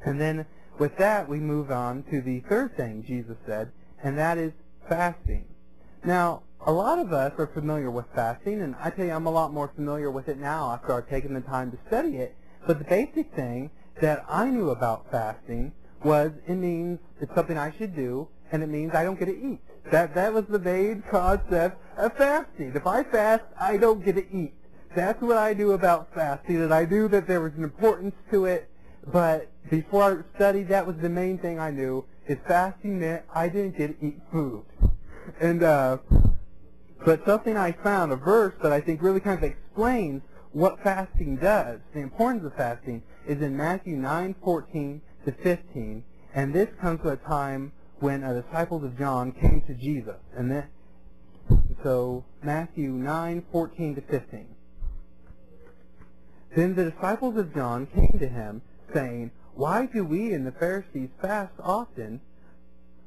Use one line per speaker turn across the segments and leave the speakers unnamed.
And then with that, we move on to the third thing Jesus said, and that is fasting. Now, a lot of us are familiar with fasting, and I tell you, I'm a lot more familiar with it now after I've taken the time to study it. But the basic thing that I knew about fasting was it means it's something I should do, and it means I don't get to eat. That was the main concept of fasting. If I fast, I don't get to eat. That's what I knew about fasting, and I knew that there was an importance to it, but before I studied, that was the main thing I knew, is fasting meant I didn't get to eat food. And but something I found, a verse that I think really kind of explains what fasting does, the importance of fasting, is in Matthew 9:14 to 15, and this comes to a time when the disciples of John came to Jesus. And so Matthew 9:14 to 15. Then the disciples of John came to him, saying, "Why do we and the Pharisees fast often,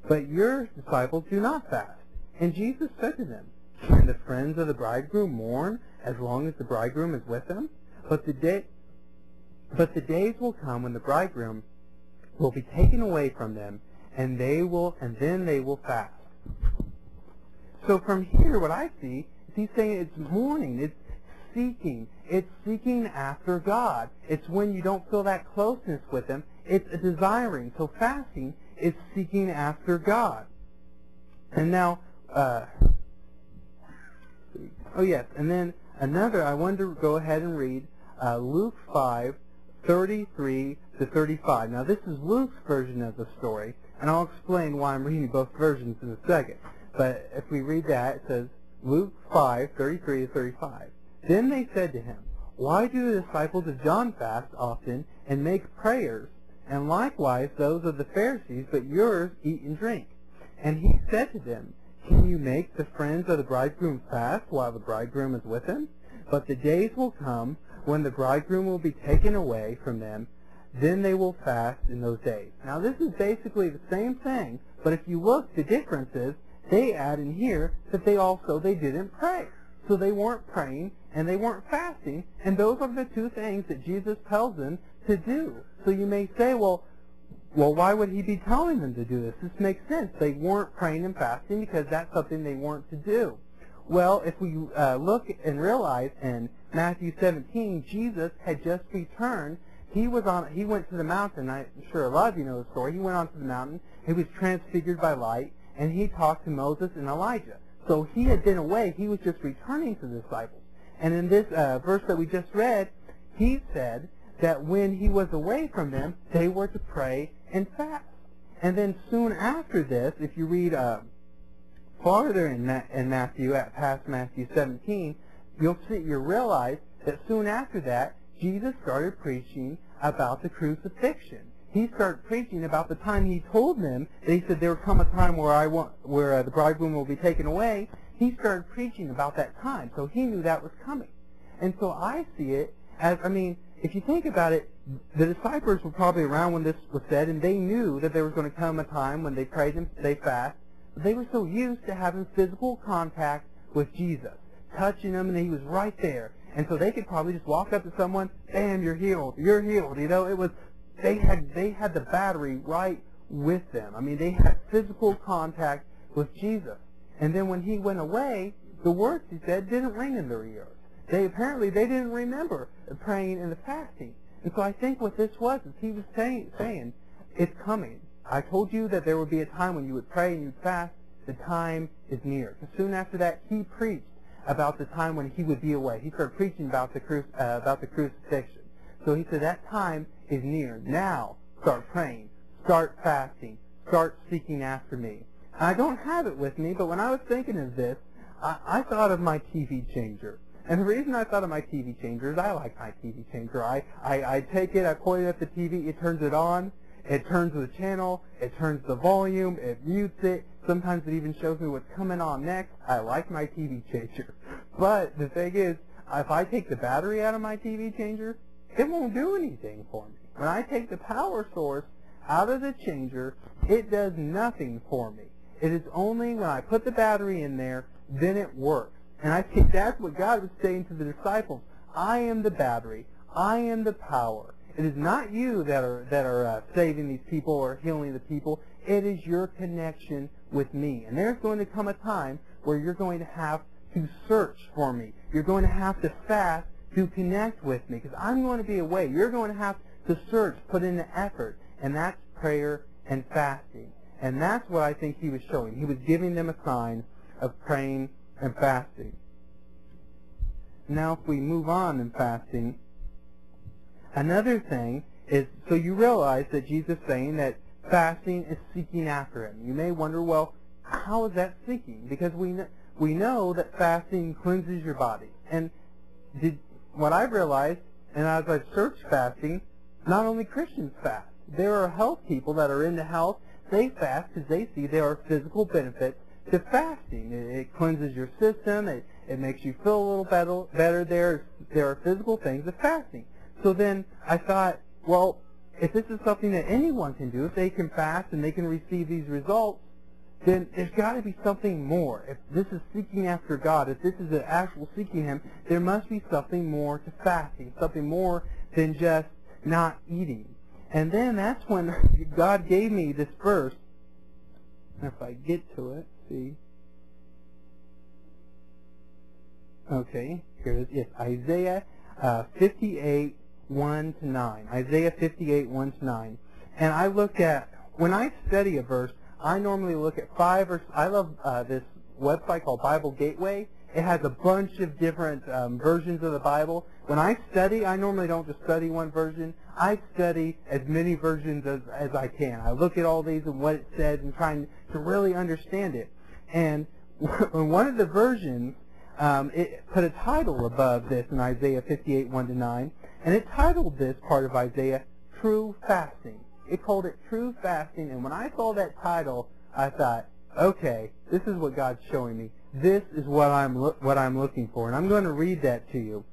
but your disciples do not fast?" And Jesus said to them, "Can the friends of the bridegroom mourn as long as the bridegroom is with them? But the days will come when the bridegroom will be taken away from them, and then they will fast." So from here, what I see is he's saying it's mourning, it's seeking after God. It's when you don't feel that closeness with Him. It's a desiring. So fasting is seeking after God. And now, oh yes, and then another, I wanted to go ahead and read Luke 5:33 to 35. Now this is Luke's version of the story, and I'll explain why I'm reading both versions in a second. But if we read that, it says, Luke 5:33 to 35. Then they said to him, "Why do the disciples of John fast often and make prayers, and likewise those of the Pharisees, but yours eat and drink?" And he said to them, "Can you make the friends of the bridegroom fast while the bridegroom is with them? But the days will come when the bridegroom will be taken away from them, then they will fast in those days." Now this is basically the same thing, but if you look, the difference is they add in here that they didn't pray. So they weren't praying and they weren't fasting, and those are the two things that Jesus tells them to do. So you may say, well, why would he be telling them to do this? This makes sense. They weren't praying and fasting because that's something they weren't to do. Well, if we look and realize in Matthew 17, Jesus had just returned. He went to the mountain. I'm sure a lot of you know the story. He went onto the mountain. He was transfigured by light, and he talked to Moses and Elijah. So he had been away. He was just returning to the disciples. And in this verse that we just read, he said that when he was away from them, they were to pray and fast. And then soon after this, if you read farther in Matthew, past Matthew 17, you'll realize that soon after that, Jesus started preaching about the crucifixion. He started preaching about the time he told them that he said there would come a time where the bridegroom will be taken away. He started preaching about that time, so he knew that was coming. And so I see it as, if you think about it, the disciples were probably around when this was said, and they knew that there was going to come a time when they prayed and they fast. But they were so used to having physical contact with Jesus, touching him, and he was right there. And so they could probably just walk up to someone, "Bam, you're healed. You're healed." It was they had the battery right with them. They had physical contact with Jesus. And then when he went away, the words he said didn't ring in their ears. They didn't remember the praying and the fasting. And so I think what this was is he was saying, it's coming. I told you that there would be a time when you would pray and you'd fast. The time is near. So soon after that, he preached about the time when he would be away. He started preaching about the crucifixion. So he said that time is near. Now start praying, start fasting, start seeking after me. I don't have it with me, but when I was thinking of this, I thought of my TV changer. And the reason I thought of my TV changer is I like my TV changer. I take it, I point it at the TV, it turns it on, it turns the channel, it turns the volume, it mutes it. Sometimes it even shows me what's coming on next. I like my TV changer. But the thing is, if I take the battery out of my TV changer, it won't do anything for me. When I take the power source out of the changer, it does nothing for me. It is only when I put the battery in there, then it works. And I think that's what God was saying to the disciples. I am the battery. I am the power. It is not you that are saving these people or healing the people. It is your connection with me. And there's going to come a time where you're going to have to search for me. You're going to have to fast to connect with me, because I'm going to be away. You're going to have to search, put in the effort, and that's prayer and fasting. And that's what I think he was showing. He was giving them a sign of praying and fasting. Now if we move on in fasting, another thing is, so you realize that Jesus is saying that fasting is seeking after him. You may wonder, well, how is that seeking? Because we know that fasting cleanses your body. And what I've realized, and as I've searched fasting, not only Christians fast. There are health people that are into health. They fast because they see there are physical benefits to fasting. It cleanses your system. It makes you feel a little better. There are physical things of fasting. So then I thought, well, if this is something that anyone can do, if they can fast and they can receive these results, then there's got to be something more. If this is seeking after God, if this is an actual seeking him, there must be something more to fasting, something more than just not eating. And then that's when God gave me this verse. If I get to it, see. Okay, here it is. Yes, Isaiah 58, 1-9. Isaiah 58, 1-9. And I look at, when I study a verse, I normally look at I love this website called Bible Gateway. It has a bunch of different versions of the Bible. When I study, I normally don't just study one version. I study as many versions as I can. I look at all these and what it says and trying to really understand it. And one of the versions, it put a title above this in Isaiah 58, 1-9, and it titled this part of Isaiah, True Fasting. It called it True Fasting, and when I saw that title, I thought, okay, this is what God's showing me. This is what I'm looking for, and I'm going to read that to you.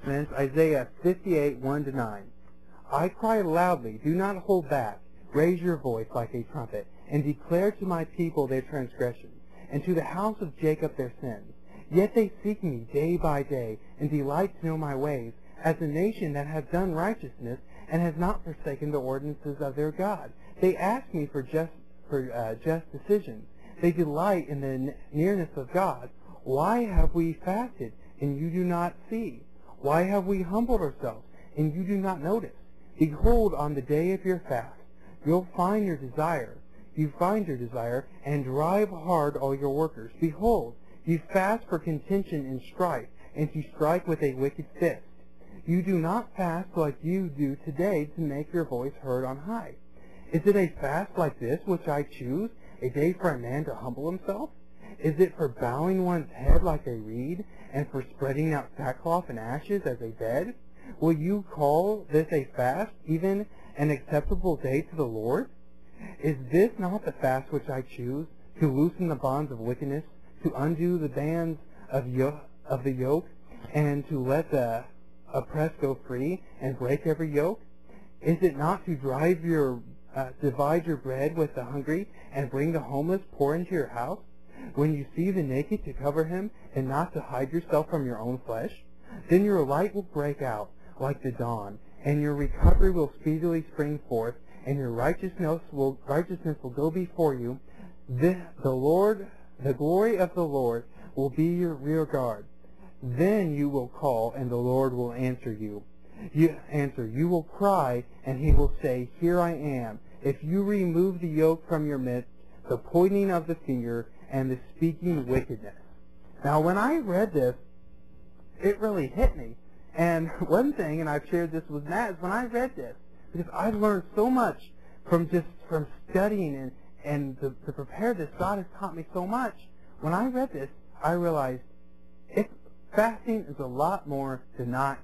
And it's Isaiah 58, 1-9. I cry loudly, do not hold back. Raise your voice like a trumpet, and declare to my people their transgressions, and to the house of Jacob their sins. Yet they seek me day by day, and delight to know my ways, as a nation that has done righteousness, and has not forsaken the ordinances of their God. They ask me for just decisions. They delight in the nearness of God. Why have we fasted, and you do not see? Why have we humbled ourselves, and you do not notice? Behold, on the day of your fast, you'll find your desire. You find your desire, and drive hard all your workers. Behold, you fast for contention and strife, and to strike with a wicked fist. You do not fast like you do today to make your voice heard on high. Is it a fast like this which I choose, a day for a man to humble himself? Is it for bowing one's head like a reed, and for spreading out sackcloth and ashes as a bed? Will you call this a fast, even an acceptable day to the Lord? Is this not the fast which I choose, to loosen the bonds of wickedness, to undo the bands of the yoke, and to let the oppressed go free, and break every yoke? Is it not to divide your bread with the hungry, and bring the homeless poor into your house? When you see the naked, to cover him, and not to hide yourself from your own flesh? Then your light will break out like the dawn, and your recovery will speedily spring forth, and your righteousness will go before you. The glory of the Lord will be your rear guard. Then you will call, and the Lord will answer you. You will cry, and he will say, Here I am. If you remove the yoke from your midst, the pointing of the finger, and the speaking wickedness. Now, when I read this, it really hit me. And one thing, and I've shared this with Matt, is when I read this, because I've learned so much from studying and to prepare this. God has taught me so much. When I read this, I realized fasting is a lot more than not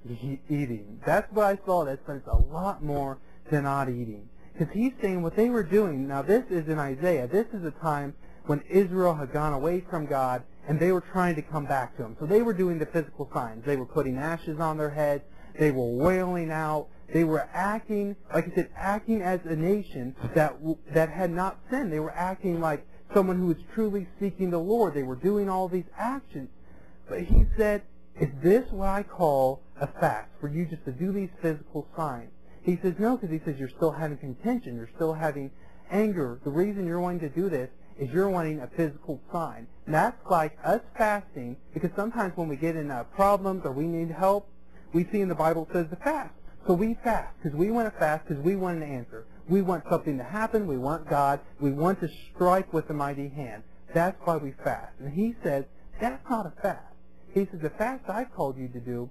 eating. That's what I saw. But it's a lot more than not eating. Because he's saying what they were doing. Now, this is in Isaiah. This is a time when Israel had gone away from God, and they were trying to come back to him. So they were doing the physical signs. They were putting ashes on their heads. They were wailing out. They were acting, like I said, acting as a nation that had not sinned. They were acting like someone who was truly seeking the Lord. They were doing all these actions. But he said, is this what I call a fast for you just to do these physical signs. He says no, because he says you're still having contention, you're still having anger. The reason you're wanting to do this is you're wanting a physical sign. And that's like us fasting, because sometimes when we get in problems or we need help, we see in the Bible it says to fast. So we fast because we want to fast because we want an answer. We want something to happen. We want God. We want to strike with a mighty hand. That's why we fast. And he says that's not a fast. He says the fast I've called you to do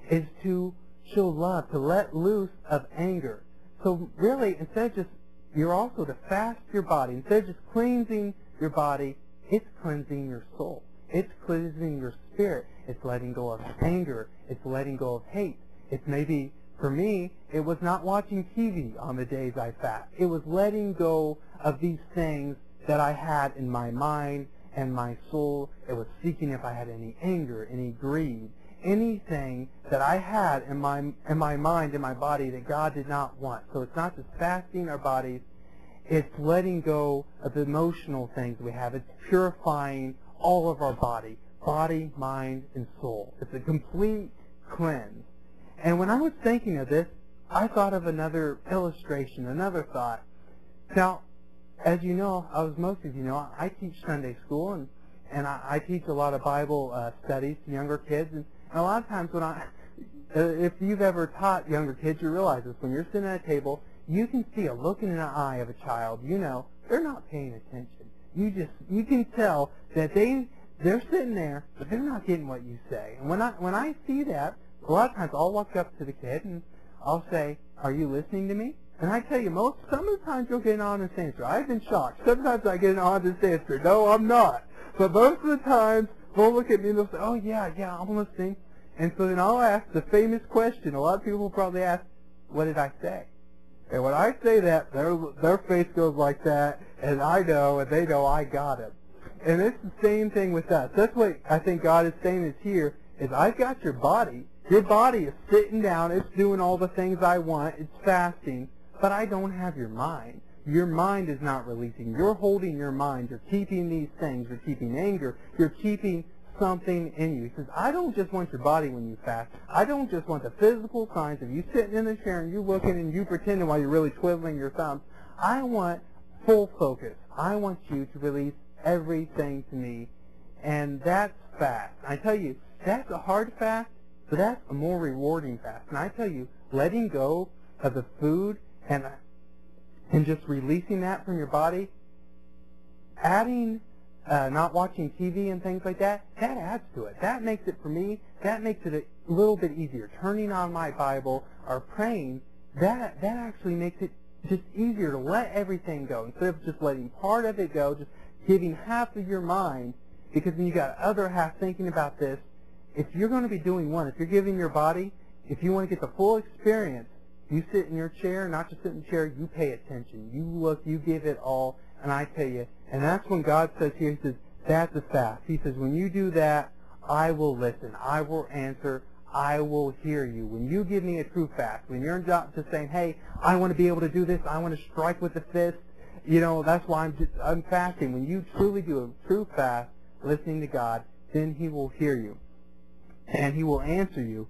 is to show love, to let loose of anger. So really, instead of just, you're also to fast your body. Instead of just cleansing your body, it's cleansing your soul. It's cleansing your spirit. It's letting go of anger. It's letting go of hate. It's maybe, for me, it was not watching TV on the days I fast. It was letting go of these things that I had in my mind and my soul. It was seeking if I had any anger, any greed, anything that I had in my mind, in my body that God did not want. So it's not just fasting our bodies. It's letting go of the emotional things we have. It's purifying all of our body, mind, and soul. It's a complete cleanse. And when I was thinking of this, I thought of another illustration, another thought. Now, as you know, as most of you know, I teach Sunday school, and I teach a lot of Bible studies to younger kids. And a lot of times when if you've ever taught younger kids, you realize this. When you're sitting at a table, you can see a look in the eye of a child. You know, they're not paying attention. You can tell that they're sitting there, but they're not getting what you say. And when I see that, a lot of times I'll walk up to the kid and I'll say, "Are you listening to me?" And I tell you, some of the times you'll get an honest answer. I've been shocked. Sometimes I get an honest answer. No, I'm not. But most of the times they'll look at me and they'll say, "Oh yeah, I'm listening." And so then I'll ask the famous question. A lot of people will probably ask, "What did I say?" And when I say that, their face goes like that, and I know, and they know I got it. And it's the same thing with us. That's what I think God is saying is here, is I've got your body. Your body is sitting down. It's doing all the things I want. It's fasting. But I don't have your mind. Your mind is not releasing. You're holding your mind. You're keeping these things. You're keeping anger. You're keeping something in you. He says, I don't just want your body when you fast. I don't just want the physical signs of you sitting in the chair and you looking and you pretending while you're really twiddling your thumbs. I want full focus. I want you to release everything to me. And that's fast. I tell you, that's a hard fast, but that's a more rewarding fast. And I tell you, letting go of the food and just releasing that from your body, adding not watching TV and things like that, that adds to it. That makes it, for me, that makes it a little bit easier. Turning on my Bible or praying, that actually makes it just easier to let everything go. Instead of just letting part of it go, just giving half of your mind, because then you got other half thinking about this. If you're going to be doing one, if you're giving your body, if you want to get the full experience, you sit in your chair, not just sit in the chair, you pay attention. You look, you give it all, and I tell you, and that's when God says here, he says, that's a fast. He says, when you do that, I will listen. I will answer. I will hear you. When you give me a true fast, when you're not just saying, hey, I want to be able to do this, I want to strike with the fist, you know, that's why I'm fasting. When you truly do a true fast, listening to God, then he will hear you. And he will answer you.